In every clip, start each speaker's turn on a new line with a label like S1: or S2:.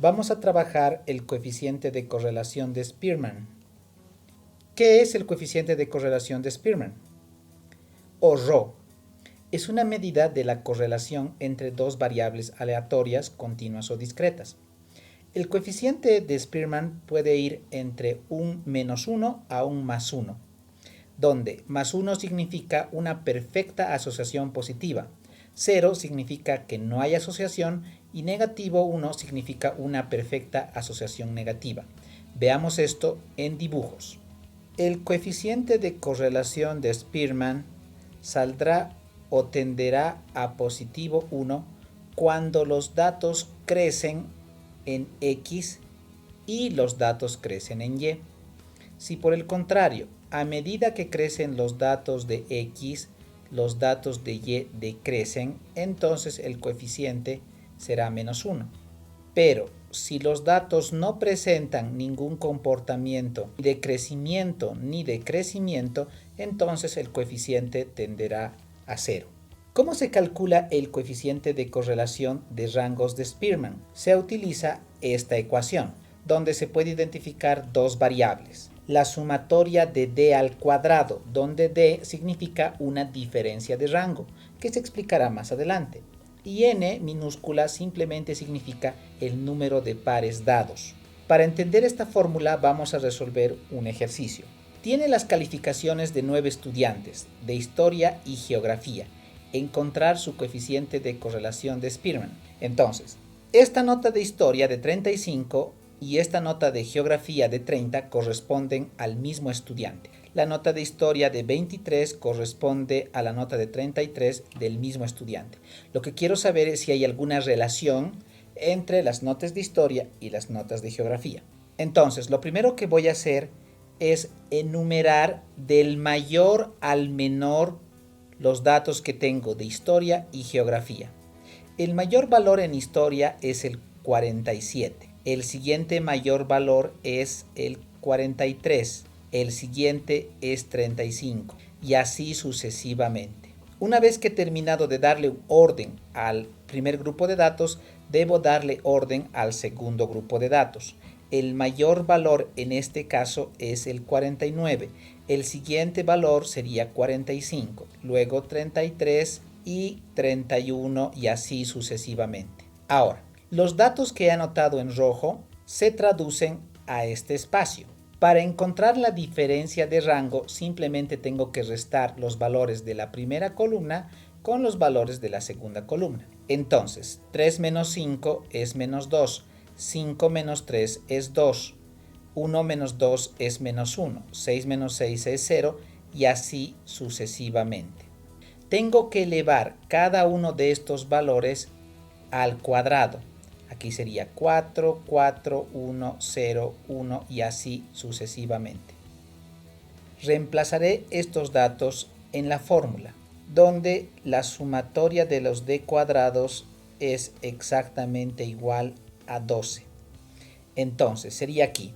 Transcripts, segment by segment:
S1: Vamos a trabajar el coeficiente de correlación de Spearman. ¿Qué es el coeficiente de correlación de Spearman? O Rho. Es una medida de la correlación entre dos variables aleatorias, continuas o discretas. El coeficiente de Spearman puede ir entre un -1 a un +1, donde +1 significa una perfecta asociación positiva, 0 significa que no hay asociación y -1 significa una perfecta asociación negativa. Veamos esto en dibujos. El coeficiente de correlación de Spearman saldrá o tenderá a positivo 1 cuando los datos crecen en X y los datos crecen en Y. Si por el contrario, a medida que crecen los datos de X, los datos de Y decrecen, entonces el coeficiente será -1. Pero si los datos no presentan ningún comportamiento ni de crecimiento ni de crecimiento, entonces el coeficiente tenderá a 0. ¿Cómo se calcula el coeficiente de correlación de rangos de Spearman? Se utiliza esta ecuación, donde se puede identificar dos variables. La sumatoria de d al cuadrado, donde d significa una diferencia de rango, que se explicará más adelante. Y n minúscula simplemente significa el número de pares dados. Para entender esta fórmula vamos a resolver un ejercicio. Tiene las calificaciones de 9 estudiantes de historia y geografía. Encontrar su coeficiente de correlación de Spearman. Entonces, esta nota de historia de 35 y esta nota de geografía de 30 corresponden al mismo estudiante. La nota de historia de 23 corresponde a la nota de 33 del mismo estudiante. Lo que quiero saber es si hay alguna relación entre las notas de historia y las notas de geografía. Entonces, lo primero que voy a hacer es enumerar del mayor al menor los datos que tengo de historia y geografía. El mayor valor en historia es el 47. El siguiente mayor valor es el 43. El siguiente es 35. Y así sucesivamente. Una vez que he terminado de darle un orden al primer grupo de datos, debo darle orden al segundo grupo de datos. El mayor valor en este caso es el 49. El siguiente valor sería 45, luego 33 y 31 y así sucesivamente. Ahora, los datos que he anotado en rojo se traducen a este espacio. Para encontrar la diferencia de rango simplemente tengo que restar los valores de la primera columna con los valores de la segunda columna. Entonces, 3 menos 5 es -2. 5 menos 3 es 2, 1 menos 2 es -1, 6 menos 6 es 0 y así sucesivamente. Tengo que elevar cada uno de estos valores al cuadrado. Aquí sería 4, 4, 1, 0, 1 y así sucesivamente. Reemplazaré estos datos en la fórmula, donde la sumatoria de los d cuadrados es exactamente igual a 12. Entonces sería aquí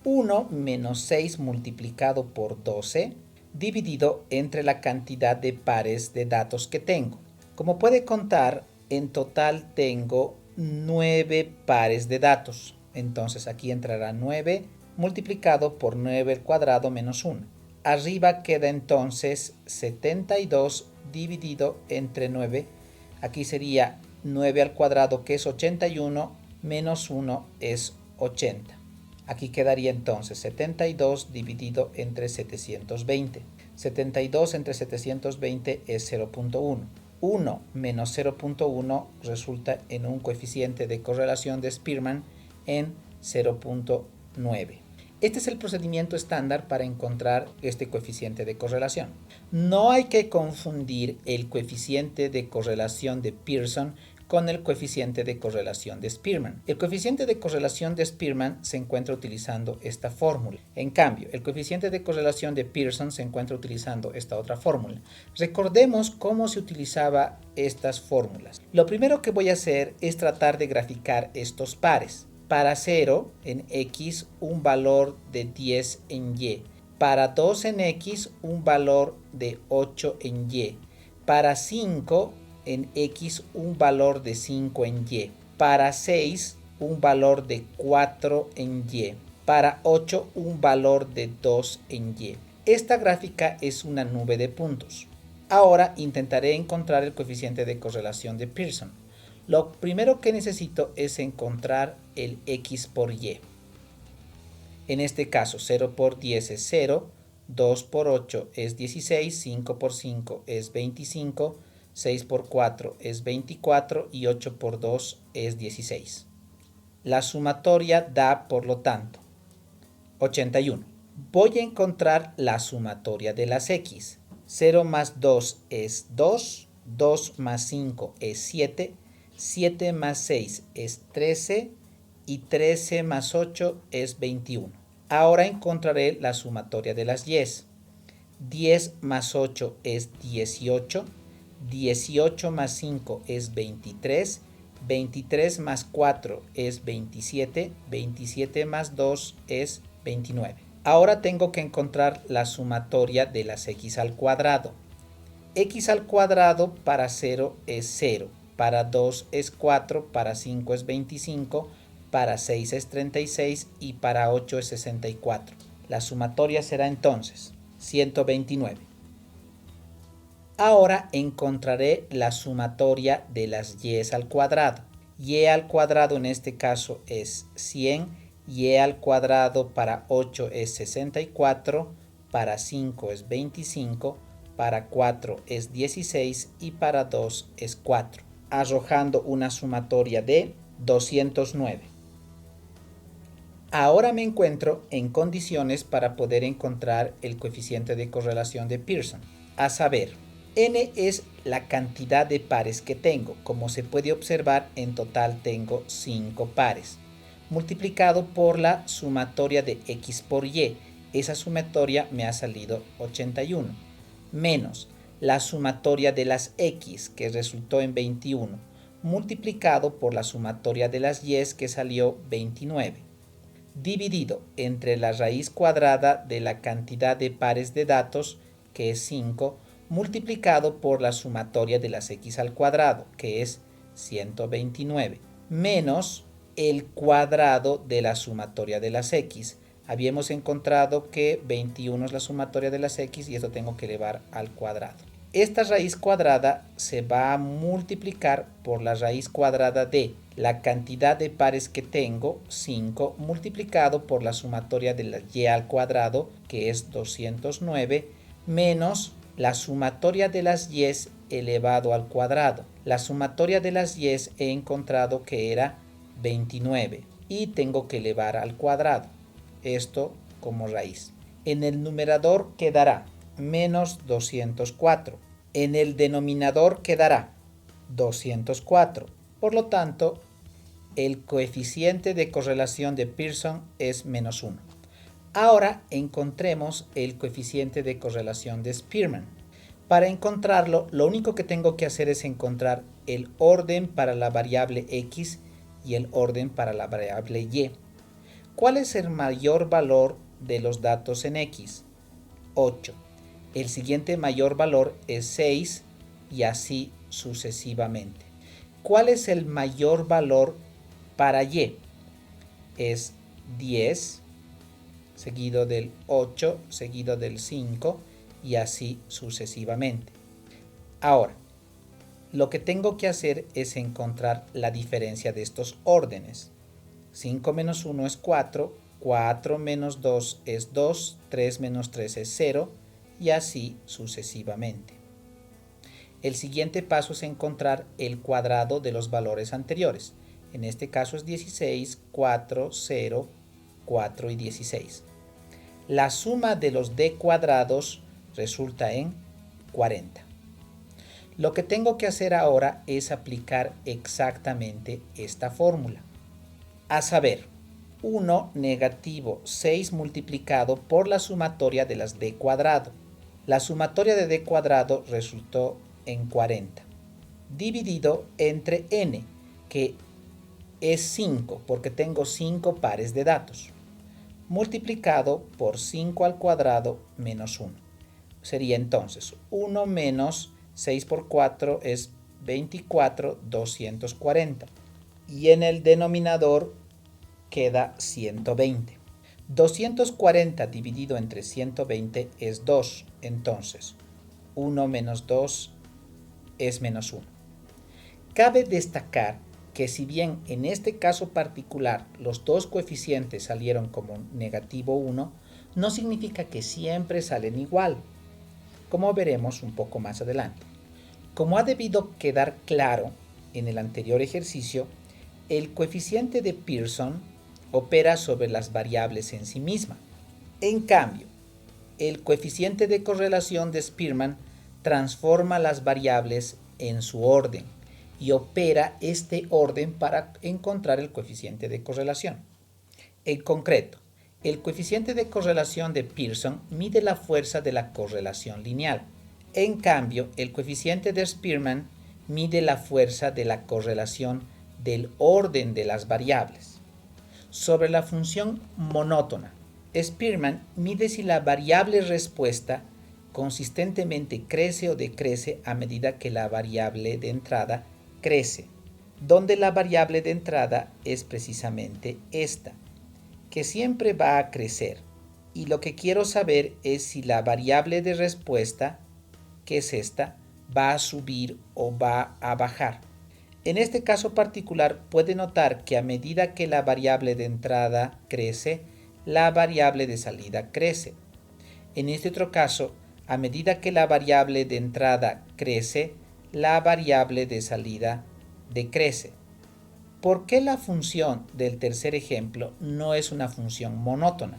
S1: 1 menos 6 multiplicado por 12 dividido entre la cantidad de pares de datos que tengo. Como puede contar, en total tengo 9 pares de datos. Entonces aquí entrará 9 multiplicado por 9 al cuadrado menos 1. Arriba queda entonces 72 dividido entre 9. Aquí sería 9 al cuadrado, que es 81, menos 1 es 80. Aquí quedaría entonces 72 dividido entre 720. 72 entre 720 es 0.1. 1 menos 0.1 resulta en un coeficiente de correlación de Spearman en 0.9. Este es el procedimiento estándar para encontrar este coeficiente de correlación. No hay que confundir el coeficiente de correlación de Pearson con el coeficiente de correlación de Spearman. El coeficiente de correlación de Spearman se encuentra utilizando esta fórmula. En cambio, el coeficiente de correlación de Pearson se encuentra utilizando esta otra fórmula. Recordemos cómo se utilizaba estas fórmulas. Lo primero que voy a hacer es tratar de graficar estos pares. Para 0 en X un valor de 10 en Y. Para 2 en X un valor de 8 en Y. Para 5 en X un valor de 5 en Y. Para 6 un valor de 4 en Y. Para 8 un valor de 2 en Y. Esta gráfica es una nube de puntos. Ahora intentaré encontrar el coeficiente de correlación de Pearson. Lo primero que necesito es encontrar el X por Y. En este caso 0 por 10 es 0, 2 por 8 es 16, 5 por 5 es 25, 6 por 4 es 24 y 8 por 2 es 16. La sumatoria da, por lo tanto, 81. Voy a encontrar la sumatoria de las X. 0 más 2 es 2, 2 más 5 es 7, 7 más 6 es 13 y 13 más 8 es 21. Ahora encontraré la sumatoria de las Y. 10 más 8 es 18, 18 más 5 es 23, 23 más 4 es 27, 27 más 2 es 29. Ahora tengo que encontrar la sumatoria de las X al cuadrado. X al cuadrado para 0 es 0, para 2 es 4, para 5 es 25, para 6 es 36 y para 8 es 64. La sumatoria será entonces 129. Ahora encontraré la sumatoria de las Y al cuadrado. Y al cuadrado en este caso es 100, Y al cuadrado para 8 es 64, para 5 es 25, para 4 es 16 y para 2 es 4, arrojando una sumatoria de 209. Ahora me encuentro en condiciones para poder encontrar el coeficiente de correlación de Pearson, a saber, n es la cantidad de pares que tengo. Como se puede observar, en total tengo 5 pares, multiplicado por la sumatoria de X por Y. Esa sumatoria me ha salido 81, menos la sumatoria de las X, que resultó en 21, multiplicado por la sumatoria de las Y, que salió 29, dividido entre la raíz cuadrada de la cantidad de pares de datos, que es 5, multiplicado por la sumatoria de las X al cuadrado, que es 129, menos el cuadrado de la sumatoria de las X. Habíamos encontrado que 21 es la sumatoria de las X y esto tengo que elevar al cuadrado. Esta raíz cuadrada se va a multiplicar por la raíz cuadrada de la cantidad de pares que tengo, 5, multiplicado por la sumatoria de la Y al cuadrado, que es 209, menos la sumatoria de las Y elevado al cuadrado. La sumatoria de las Y he encontrado que era 29 y tengo que elevar al cuadrado. Esto como raíz. En el numerador quedará menos 204. En el denominador quedará 204. Por lo tanto, el coeficiente de correlación de Pearson es menos 1. Ahora encontremos el coeficiente de correlación de Spearman. Para encontrarlo, lo único que tengo que hacer es encontrar el orden para la variable X y el orden para la variable Y. ¿Cuál es el mayor valor de los datos en X? 8. El siguiente mayor valor es 6 y así sucesivamente. ¿Cuál es el mayor valor para Y? Es 10, seguido del 8, seguido del 5 y así sucesivamente. Ahora, lo que tengo que hacer es encontrar la diferencia de estos órdenes. 5 menos 1 es 4, 4 menos 2 es 2, 3 menos 3 es 0 y así sucesivamente. El siguiente paso es encontrar el cuadrado de los valores anteriores. En este caso es 16, 4, 0, 4 y 16. La suma de los d cuadrados resulta en 40. Lo que tengo que hacer ahora es aplicar exactamente esta fórmula. A saber, 1 negativo 6 multiplicado por la sumatoria de las d cuadrado. La sumatoria de d cuadrado resultó en 40, dividido entre n, que es 5 porque tengo 5 pares de datos, multiplicado por 5 al cuadrado menos 1. Sería entonces 1 menos 6 por 4 es 24, 240. y en el denominador queda 120. 240 dividido entre 120 es 2, entonces 1 menos 2 es menos 1. Cabe destacar que si bien en este caso particular los dos coeficientes salieron como negativo 1, no significa que siempre salen igual, como veremos un poco más adelante. Como ha debido quedar claro en el anterior ejercicio, el coeficiente de Pearson opera sobre las variables en sí misma. En cambio, el coeficiente de correlación de Spearman transforma las variables en su orden y opera este orden para encontrar el coeficiente de correlación. En concreto, el coeficiente de correlación de Pearson mide la fuerza de la correlación lineal. En cambio, el coeficiente de Spearman mide la fuerza de la correlación del orden de las variables. Sobre la función monótona, Spearman mide si la variable respuesta consistentemente crece o decrece a medida que la variable de entrada crece, donde la variable de entrada es precisamente esta, que siempre va a crecer, y lo que quiero saber es si la variable de respuesta, que es esta, va a subir o va a bajar. En este caso particular puede notar que a medida que la variable de entrada crece, la variable de salida crece. En este otro caso, a medida que la variable de entrada crece, la variable de salida decrece. ¿Por qué la función del tercer ejemplo no es una función monótona?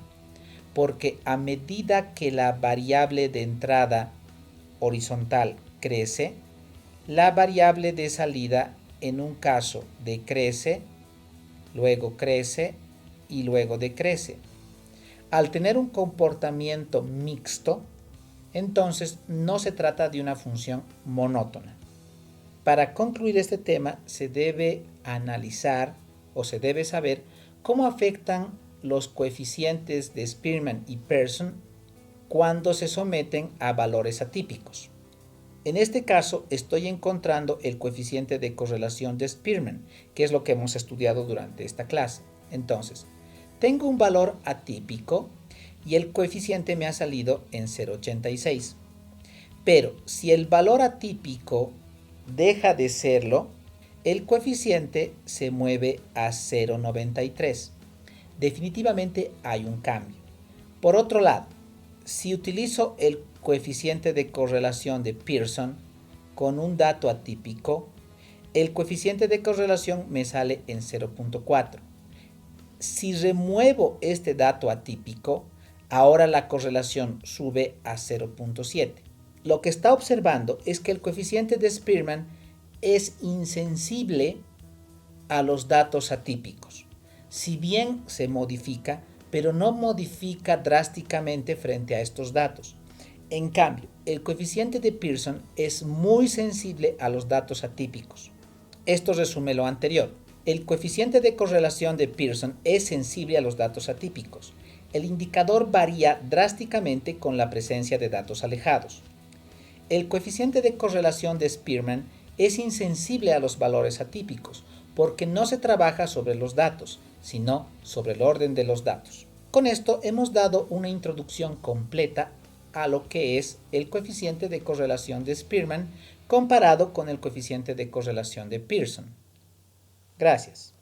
S1: Porque a medida que la variable de entrada horizontal crece, la variable de salida en un caso decrece, luego crece y luego decrece. Al tener un comportamiento mixto, entonces no se trata de una función monótona. Para concluir este tema se debe analizar o se debe saber cómo afectan los coeficientes de Spearman y Pearson cuando se someten a valores atípicos. En este caso estoy encontrando el coeficiente de correlación de Spearman, que es lo que hemos estudiado durante esta clase. Entonces, tengo un valor atípico y el coeficiente me ha salido en 0,86. Pero si el valor atípico deja de serlo, el coeficiente se mueve a 0,93. Definitivamente hay un cambio. Por otro lado, si utilizo el coeficiente de correlación de Pearson con un dato atípico, el coeficiente de correlación me sale en 0,4. Si remuevo este dato atípico, ahora la correlación sube a 0,7. Lo que está observando es que el coeficiente de Spearman es insensible a los datos atípicos. Si bien se modifica, pero no modifica drásticamente frente a estos datos. En cambio, el coeficiente de Pearson es muy sensible a los datos atípicos. Esto resume lo anterior. El coeficiente de correlación de Pearson es sensible a los datos atípicos. El indicador varía drásticamente con la presencia de datos alejados. El coeficiente de correlación de Spearman es insensible a los valores atípicos porque no se trabaja sobre los datos, sino sobre el orden de los datos. Con esto hemos dado una introducción completa a lo que es el coeficiente de correlación de Spearman comparado con el coeficiente de correlación de Pearson. Gracias.